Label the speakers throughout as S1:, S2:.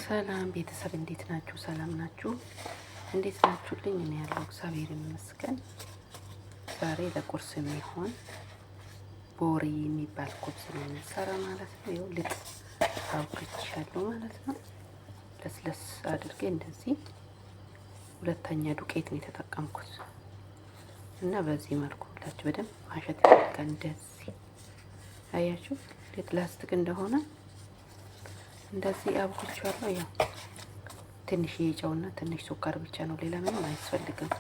S1: ሰላም ቤተሰብ እንዴት ናችሁ? ሰላም ናችሁ? እንዴት ናችሁልኝ? እኔ ያለው እግዚአብሔር ይመስገን። ዛሬ ለቁርስ የሚሆን ቦሪ የሚባል ኩብስ ነው የምንሰራ ማለት ነው። ይኸው ልጥ አውቅቻለሁ ማለት ነው። ለስለስ አድርጌ እንደዚህ ሁለተኛ ዱቄት ነው የተጠቀምኩት እና በዚህ መልኩ ሁላችሁ በደንብ ማሸት ይፈልጋል። እንደዚህ አያችሁ ፕላስቲክ እንደሆነ እንደዚህ አብኩቻለሁ። ያው ትንሽ ጨውና ትንሽ ሱካር ብቻ ነው፣ ሌላ ምንም አያስፈልግም።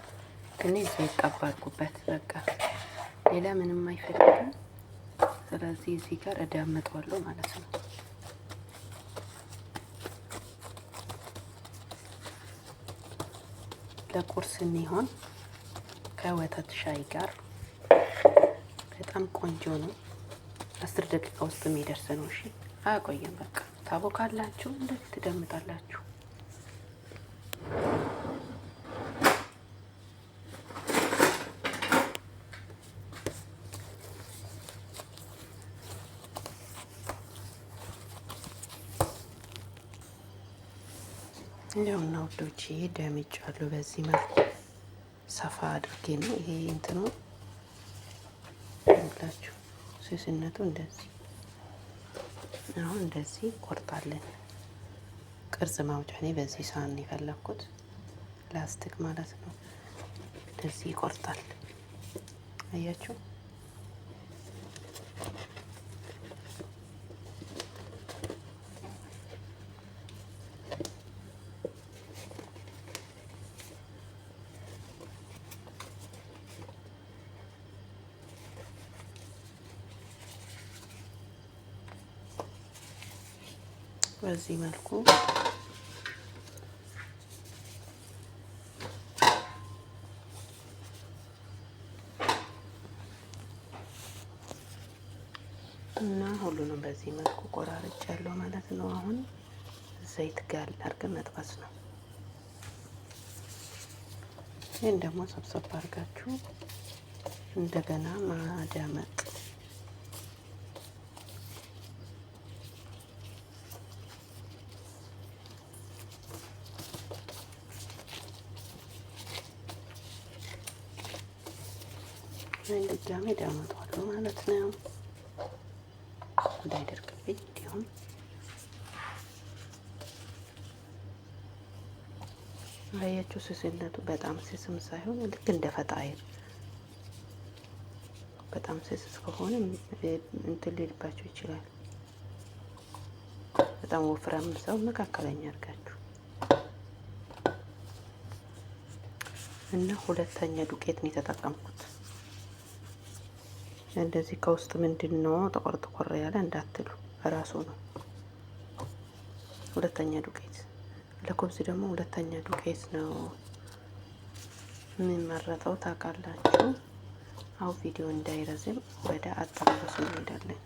S1: ትንሽ ዘይት ጠብ አድርጉበት፣ በቃ ሌላ ምንም አይፈልግም። ስለዚህ እዚህ ጋር እዳምጠዋለሁ ማለት ነው። ለቁርስ የሚሆን ከወተት ሻይ ጋር በጣም ቆንጆ ነው። 10 ደቂቃ ውስጥ የሚደርስ ነው። እሺ አያቆየም። በቃ ታቦካላችሁ፣ እንደዚህ ትደምጣላችሁ። እንደውና ውዶቼ ደምጫለሁ። በዚህ መልኩ ሰፋ አድርጌ ነው ይሄ እንትኑ ብላችሁ ስስነቱ እንደዚህ አሁን እንደዚህ ቆርጣለን። ቅርጽ ማውጫ እኔ በዚህ ሳህን የፈለኩት ላስቲክ ማለት ነው። እንደዚህ ይቆርጣል። አያችሁ በዚህ መልኩ እና ሁሉንም በዚህ መልኩ ቆራርጫለሁ ማለት ነው። አሁን ዘይት ጋር አድርገን መጥበስ ነው። ይህን ደግሞ ሰብሰብ አድርጋችሁ እንደገና ማዳመጥ ድጋሜ ዳመጣዋለሁ ማለት ነው። እንዳይደርቅብኝ እንዲሁም አያችሁ ስስነቱ በጣም ስስም ሳይሆን ልክ እንደ ፈጣይር በጣም ስስ ከሆነ እንትን ሊልባችሁ ይችላል። በጣም ወፍራም ሰው መካከለኛ አድርጋችሁ እና ሁለተኛ ዱቄት ነው የተጠቀምኩት። እንደዚህ ከውስጥ ምንድነው ተቆርጠቆረ ያለ እንዳትሉ እራሱ ነው። ሁለተኛ ዱቄት ለኩብዝ ደግሞ ሁለተኛ ዱቄት ነው የሚመረጠው ታውቃላችሁ። አው ቪዲዮ እንዳይረዝም ወደ አጠባበሱ እንሄዳለን።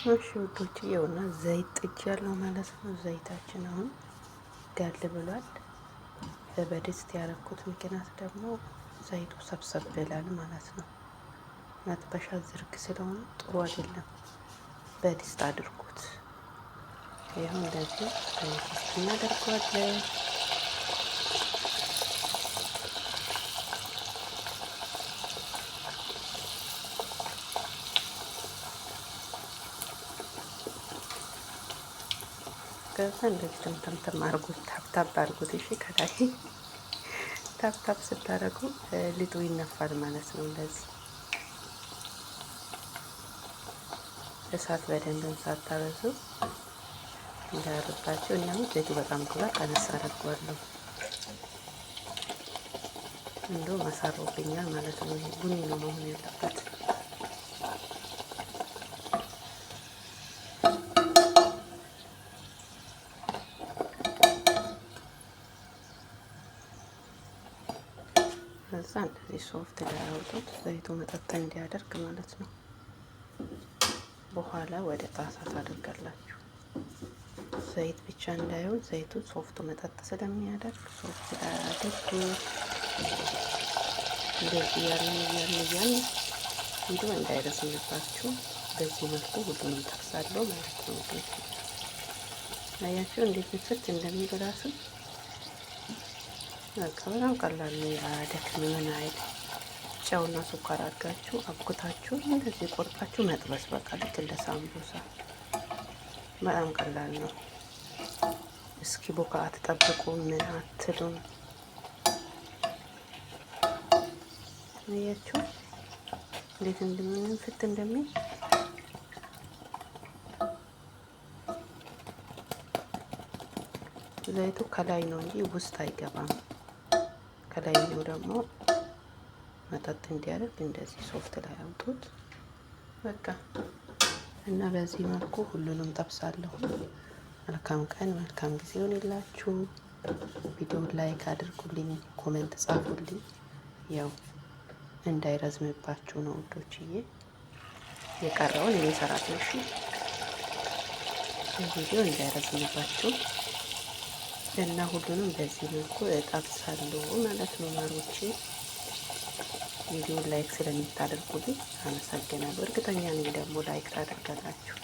S1: እሺ ውዶች ይኸውና ዘይት ጥጃለሁ ማለት ነው። ዘይታችን አሁን ጋል ብሏል። በድስት ያረኩት ምክንያት ደግሞ ዘይቱ ሰብሰብ ይላል ማለት ነው። መጥበሻ ዝርግ ስለሆነ ጥሩ አይደለም። በድስት አድርጉት። ይሄው እንደዚህ በድስት እናደርገዋለን። ከዛ እንደዚህ ተምተም አድርጉት፣ ታብታብ አድርጉት። እሺ ከላይ ታብታብ ስታደርጉ ሊጡ ይነፋል ማለት ነው። እንደዚህ እሳት በደንብ ሳታበዙ እንዳያርባቸው። እኔ አሁን ዘይቱ በጣም ግሏል፣ ቀነስ አደርገዋለሁ። እንደው ማሳሮብኛል ማለት ነው። ይሄ ቡኒ ነው መሆን ያለበት። ከዛ እንደዚህ ሶፍት ላይ አውጡት፣ ዘይቱ መጠጥ እንዲያደርግ ማለት ነው። በኋላ ወደ ጣሳ ታደርጋላችሁ። ዘይት ብቻ እንዳይሆን ዘይቱ ሶፍቱ መጠጥ ስለሚያደርግ ሶፍት ላይ አድርጉ። እንደዚህ ያልን ቪዲዮ እንዳይረዝምባችሁ በዚህ መልኩ ሁሉንም ጠብሳለሁ ማለት ነው። አያችሁ እንዴት ፍት እንደሚል ራሱ በቃ በጣም ቀላል ነው። አያደክም ምን አይል። ጨውና ስኳር አድርጋችሁ አብኩታችሁ እንደዚህ ቆርጣችሁ መጥበስ በቃ ልክ እንደ ሳምቡሳ በጣም ቀላል ነው። እስኪ ቦካ አትጠብቁ ምን አትሉም። አያችሁ እንዴት እንደምን ፍት እንደሚል ዘይቱ ከላይ ነው እንጂ ውስጥ አይገባም። ከላይ ነው ደግሞ መጠጥ እንዲያደርግ እንደዚህ ሶፍት ላይ አውጡት በቃ እና በዚህ መልኩ ሁሉንም ጠብሳለሁ። መልካም ቀን መልካም ጊዜ ይሁንላችሁ። ቪዲዮውን ላይክ አድርጉልኝ፣ ኮሜንት ጻፉልኝ። ያው እንዳይረዝምባችሁ ነው ውዶችዬ። የቀረውን እኔ እሰራለሁ። እሺ ቪዲዮ እንዳይረዝምባችሁ እና ሁሉንም በዚህ መልኩ እጠብሳለሁ ማለት ነው ማሮቼ። ቪዲዮ ላይክ ስለምታደርጉልኝ አመሰግናለሁ። እርግጠኛ ነኝ ደግሞ ላይክ ታደርጋላችሁ።